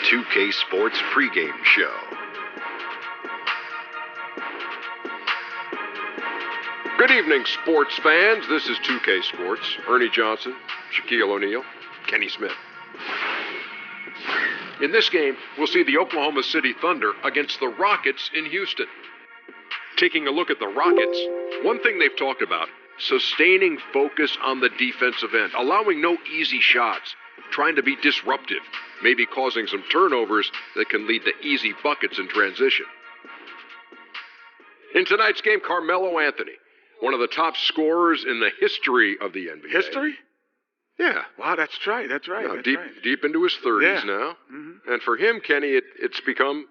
2K Sports pregame show. Good evening, sports fans. This is 2K Sports. Ernie Johnson, Shaquille O'Neal, Kenny Smith. In this game, we'll see the Oklahoma City Thunder against the Rockets in Houston. Taking a look at the Rockets, one thing they've talked about, sustaining focus on the defensive end, allowing no easy shots, trying to be disruptive, maybe causing some turnovers that can lead to easy buckets in transition. In tonight's game, Carmelo Anthony, one of the top scorers in the history of the NBA. History? Yeah. Wow, that's right. That's deep into his 30s now. Mm-hmm. And for him, Kenny, it's become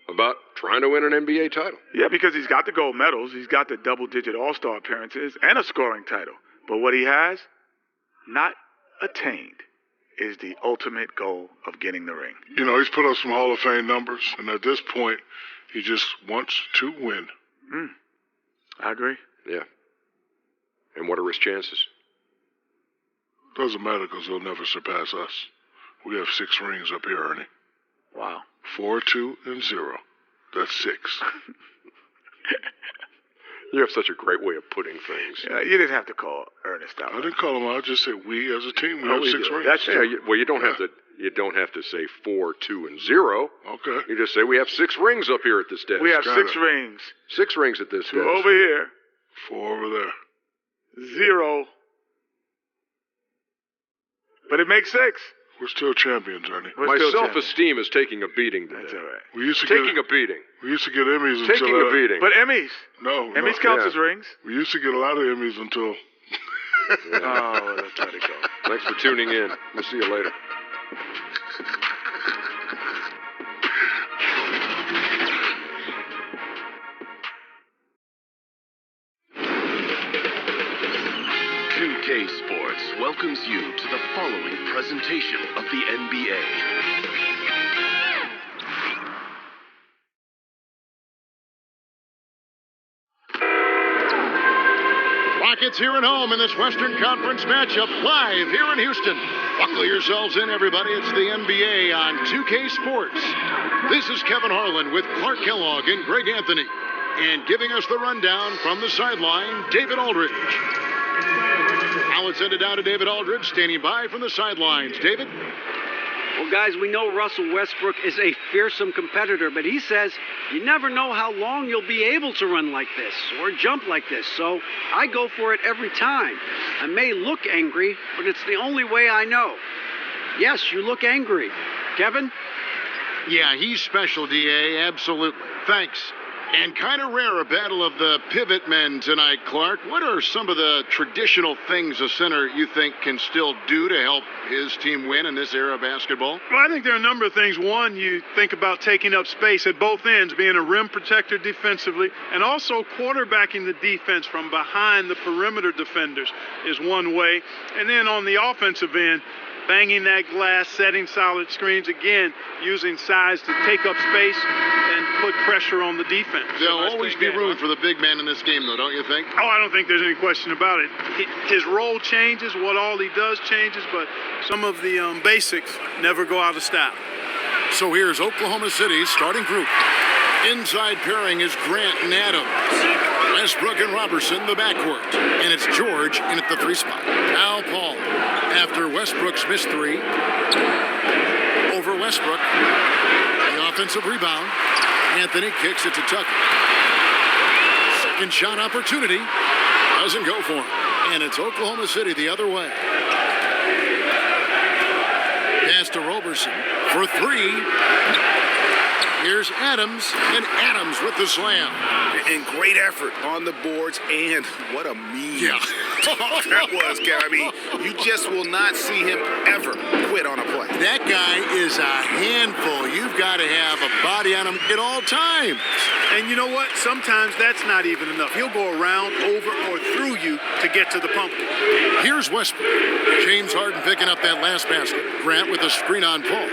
about trying to win an NBA title. Yeah, because he's got the gold medals, he's got the double-digit All-Star appearances, and a scoring title. But what he has not attained is the ultimate goal of getting the ring. You know, he's put up some Hall of Fame numbers, and at this point, he just wants to win. I agree. Yeah. And what are his chances? Doesn't matter because he'll never surpass us. We have 6 rings up here, Ernie. Wow. 4, 2, and 0. That's 6. You have such a great way of putting things. You didn't have to call Ernest out. I didn't call him out. I just said we as a team, we have 6 rings. That's true. Well, you don't have to. You don't have to say 4, 2, and 0. Okay. You just say we have 6 rings up here at this desk. We have 6 rings. 6 rings at this 2 desk. over here. 4 over there. 0. But it makes 6. We're still champions, Ernie. My self-esteem is taking a beating today. That's all right. We used to taking a beating. We used to get Emmys taking until... a beating. But Emmys. No. Emmys counts as rings. We used to get a lot of Emmys until... Oh, let's let it go. Thanks for tuning in. We'll see you later. Sports welcomes you to the following presentation of the NBA. Rockets here at home in this Western Conference matchup, live here in Houston. Buckle yourselves in, everybody. It's the NBA on 2K Sports. This is Kevin Harlan with Clark Kellogg and Greg Anthony. And giving us the rundown from the sideline, David Aldridge. Now let's send it down to David Aldridge, standing by from the sidelines. David? Well, guys, we know Russell Westbrook is a fearsome competitor, but he says you never know how long you'll be able to run like this or jump like this, so I go for it every time. I may look angry, but it's the only way I know. Yes, you look angry. Kevin? Yeah, he's special, D.A., absolutely. Thanks. And kind of rare, a battle of the pivot men tonight, Clark. What are some of the traditional things a center you think can still do to help his team win in this era of basketball? Well, I think there are a number of things. One, you think about taking up space at both ends, being a rim protector defensively, and also quarterbacking the defense from behind the perimeter defenders is one way. And then on the offensive end, banging that glass, setting solid screens, again, using size to take up space and put pressure on the defense. There'll always be room for the big man in this game, though, don't you think? Oh, I don't think there's any question about it. His role changes, what all he does changes, but some of the basics never go out of style. So here's Oklahoma City's starting group. Inside pairing is Grant and Adams. Westbrook and Robertson, the backcourt. And it's George in at the 3 spot. Now Paul. After Westbrook's missed 3. Over Westbrook. The offensive rebound. Anthony kicks it to Tucker. Second shot opportunity. Doesn't go for him. And it's Oklahoma City the other way. Pass to Robertson for 3. Here's Adams, and Adams with the slam. And great effort on the boards, and what a mean that was, Gary. I mean, you just will not see him ever quit on a play. That guy is a handful. You've got to have a body on him at all times. And you know what? Sometimes that's not even enough. He'll go around, over, or through you to get to the pump. Here's Westbrook. James Harden picking up that last basket. Grant with a screen on Paul.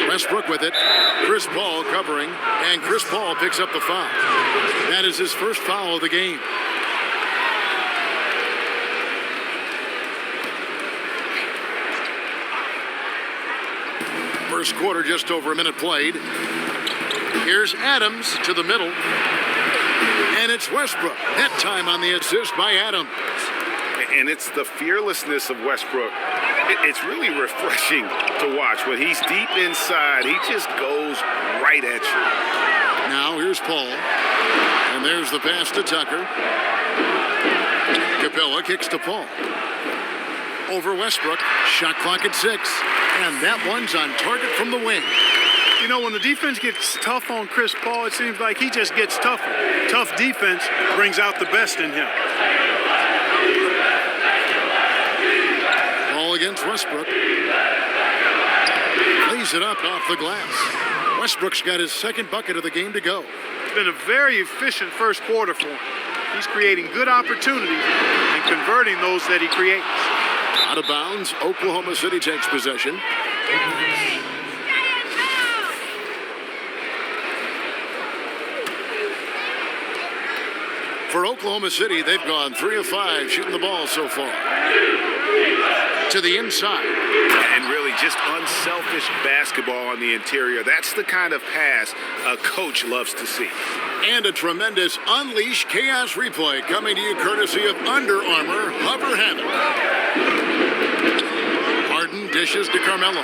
Westbrook with it. Chris Paul covering, and Chris Paul picks up the foul. That is his first foul of the game. First quarter, just over a minute played. Here's Adams to the middle. And it's Westbrook. That time on the assist by Adams. And it's the fearlessness of Westbrook. It's really refreshing to watch. When he's deep inside, he just goes right at you. Now here's Paul. And there's the pass to Tucker. Capella kicks to Paul. Over Westbrook. Shot clock at 6. And that one's on target from the wing. You know, when the defense gets tough on Chris Paul, it seems like he just gets tougher. Tough defense brings out the best in him. Ball against Westbrook. Lays it up off the glass. Westbrook's got his second bucket of the game to go. It's been a very efficient first quarter for him. He's creating good opportunities and converting those that he creates. Out of bounds, Oklahoma City takes possession. For Oklahoma City, they've gone 3 of 5 shooting the ball so far. To the inside. And really just unselfish basketball on the interior. That's the kind of pass a coach loves to see. And a tremendous Unleash Chaos replay coming to you courtesy of Under Armour Hover Havoc. Harden dishes to Carmelo.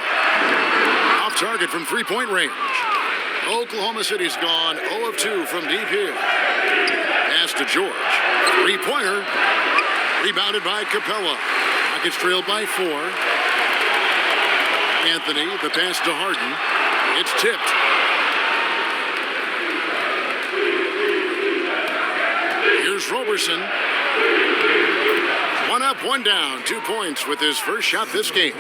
Off target from three-point range. Oklahoma City's gone 0 of 2 from deep here. Pass to George. Three-pointer. Rebounded by Capella. Rockets trailed by 4. Anthony, the pass to Harden. It's tipped. Here's Roberson. 1 up, 1 down. 2 points with his first shot this game.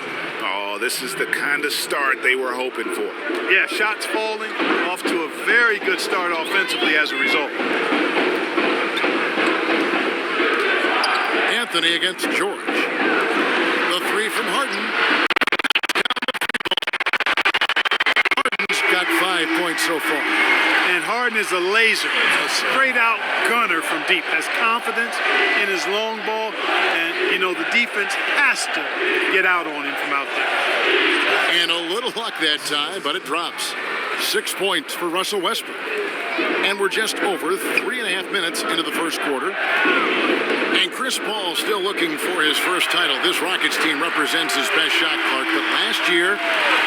Oh, this is the kind of start they were hoping for. Yeah, shots falling. Off to a very good start offensively as a result. Anthony against George. The 3 from Harden. Harden's got 5 points so far. And Harden is a laser, a straight-out gunner from deep. Has confidence in his long ball, and, you know, the defense has to get out on him from out there. And a little luck that time, but it drops. 6 points for Russell Westbrook. And we're just over 3.5 minutes into the first quarter. And Chris Paul still looking for his first title. This Rockets team represents his best shot, Clark, but last year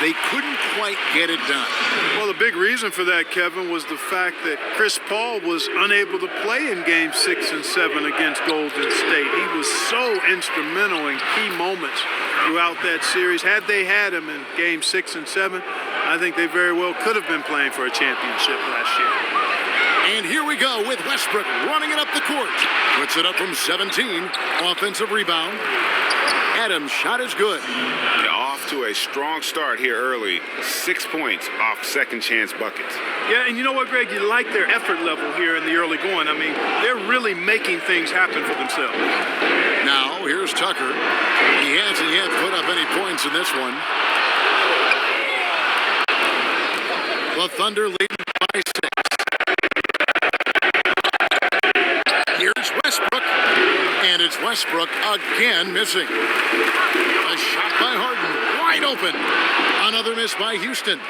they couldn't quite get it done. Well, the big reason for that, Kevin, was the fact that Chris Paul was unable to play in Game 6 and 7 against Golden State. He was so instrumental in key moments throughout that series. Had they had him in Game 6 and 7, I think they very well could have been playing for a championship last year. And here we go with Westbrook running it up the court. Puts it up from 17. Offensive rebound. Adams' shot is good. Off to a strong start here early. 6 points off second chance buckets. Yeah, and you know what, Greg? You like their effort level here in the early going. I mean, they're really making things happen for themselves. Now, here's Tucker. He hasn't yet put up any points in this one. The Thunder leading by 6. Here's Westbrook, and it's Westbrook again missing. A shot by Harden, wide open. Another miss by Houston.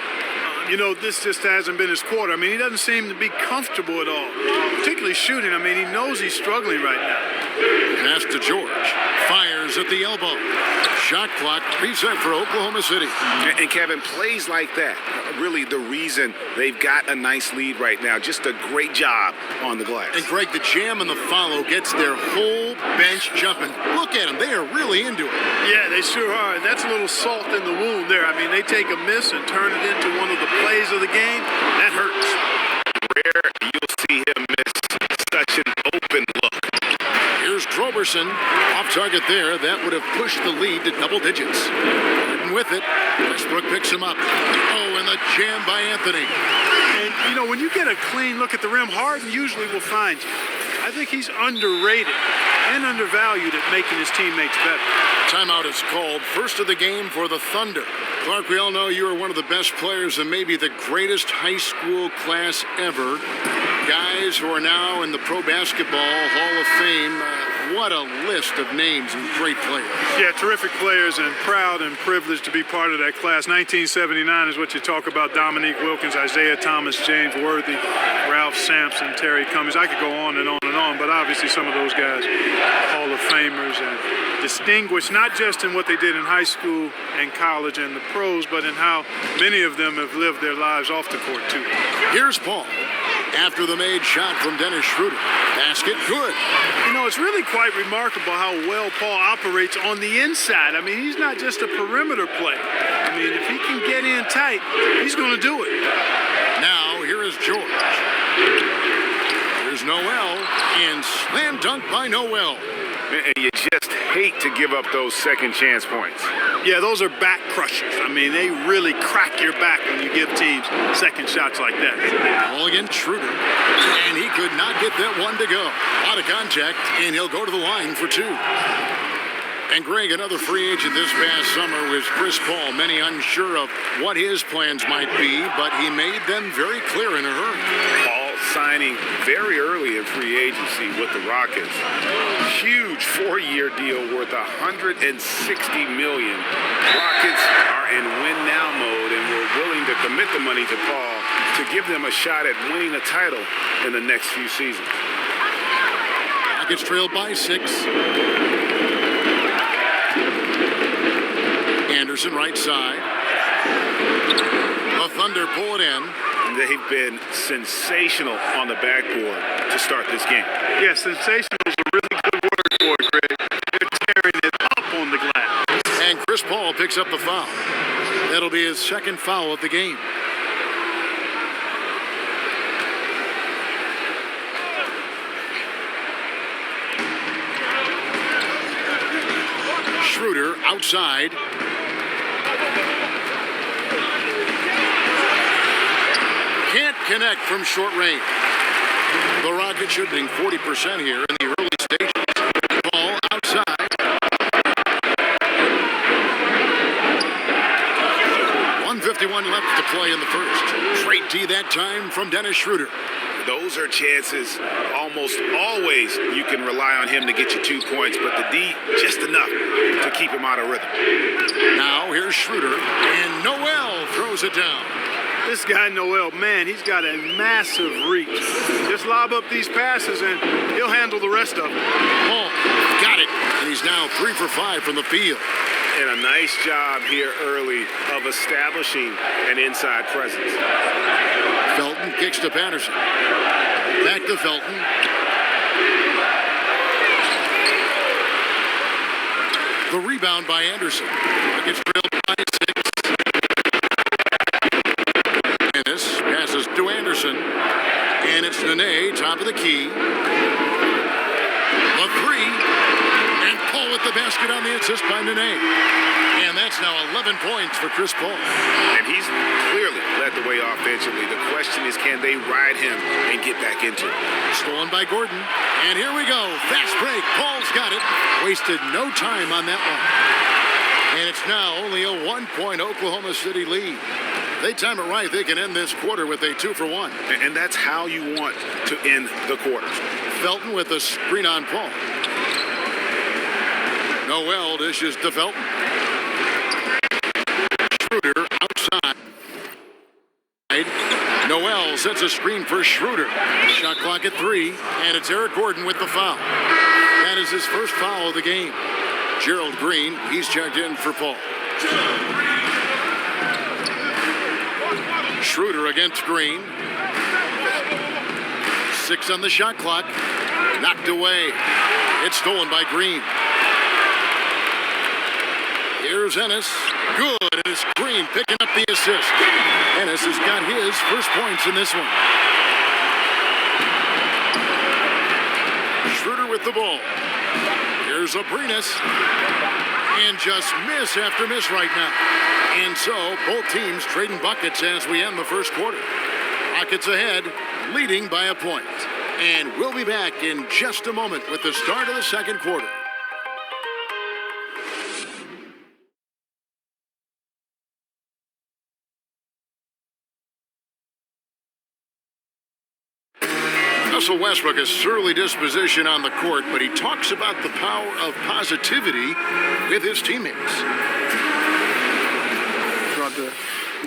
You know, this just hasn't been his quarter. I mean, he doesn't seem to be comfortable at all, particularly shooting. I mean, he knows he's struggling right now. Pass to George. Fires at the elbow. Shot clock reset for Oklahoma City. And Kevin, plays like that are really the reason they've got a nice lead right now. Just a great job on the glass. And Greg, the jam and the follow gets their whole bench jumping. Look at them. They are really into it. Yeah, they sure are. That's a little salt in the wound there. I mean, they take a miss and turn it into one of the plays of the game. That hurts. Rare you'll see him miss such an open look. Here's Roberson. Off target there. That would have pushed the lead to double digits. Harden with it. Westbrook picks him up. Oh, and the jam by Anthony. And, you know, when you get a clean look at the rim, Harden usually will find you. I think he's underrated and undervalued at making his teammates better. Timeout is called. First of the game for the Thunder. Clark, we all know you are one of the best players and maybe the greatest high school class ever. Guys who are now in the Pro Basketball Hall of Fame. what a list of names and great players. Yeah, terrific players, and proud and privileged to be part of that class. 1979 is what you talk about. Dominique Wilkins, Isaiah Thomas, James Worthy, Ralph Sampson, Terry Cummings. I could go on and on and on, but obviously some of those guys, Hall of Famers, and distinguished not just in what they did in high school and college and the pros, but in how many of them have lived their lives off the court, too. Here's Paul. After the made shot from Dennis Schroeder. Basket good. You know, it's really quite remarkable how well Paul operates on the inside. I mean, he's not just a perimeter player. I mean, if he can get in tight, he's going to do it. Now, here is George. Here's Noel, and slam dunk by Noel. And you just hate to give up those second chance points. Yeah, those are back crushers. I mean, they really crack your back when you give teams second shots like that. Ball against Schroeder, and he could not get that one to go. Out of contact, and he'll go to the line for two. And Greg, another free agent this past summer was Chris Paul. Many unsure of what his plans might be, but he made them very clear in a hurry. Paul signing very early in free agency with the Rockets. Huge 4-year deal worth $160 million. Rockets are in win-now mode and were willing to commit the money to Paul to give them a shot at winning a title in the next few seasons. Rockets trailed by 6. Anderson right side. The Thunder pull it in. They've been sensational on the backboard to start this game. Yeah, sensational is a really good word for it, Greg. They're tearing it up on the glass. And Chris Paul picks up the foul. That'll be his second foul of the game. Schroeder outside. Can't connect from short range. The Rockets shooting 40% here in the early stages. Ball outside. 1:51 left to play in the first. Straight D that time from Dennis Schroeder. Those are chances almost always you can rely on him to get you 2 points, but the D just enough to keep him out of rhythm. Now here's Schroeder, and Noel throws it down. This guy, Noel, man, he's got a massive reach. Just lob up these passes, and he'll handle the rest of them. Oh, got it. And he's now 3 for 5 from the field. And a nice job here early of establishing an inside presence. Felton kicks to Patterson. Back to Felton. The rebound by Anderson. Gets trailed by 6. Ennis passes to Anderson. And it's Nene, top of the key. The 3. And Paul with the basket on the assist by Nene. And that's now 11 points for Chris Paul. And he's clearly led the way offensively. The question is, can they ride him and get back into it? Stolen by Gordon. And here we go. Fast break. Paul's got it. Wasted no time on that one. And it's now only a 1-point Oklahoma City lead. If they time it right, they can end this quarter with a 2 for 1. And that's how you want to end the quarter. Felton with a screen on Paul. Noel dishes to Felton. Schroeder outside. Noel sets a screen for Schroeder. Shot clock at 3, and it's Eric Gordon with the foul. That is his first foul of the game. Gerald Green, he's checked in for Paul. Schroeder against Green. 6 on the shot clock. Knocked away. It's stolen by Green. Here's Ennis. Good. And it's Green picking up the assist. Ennis has got his first points in this one. Schroeder with the ball. Here's Abrinas. And just miss after miss right now. And so both teams trading buckets as we end the first quarter. Rockets ahead, leading by a point. And we'll be back in just a moment with the start of the second quarter. Russell Westbrook has surly disposition on the court, but he talks about the power of positivity with his teammates. Throughout the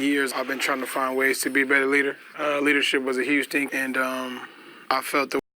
years, I've been trying to find ways to be a better leader. Leadership was a huge thing, and I felt the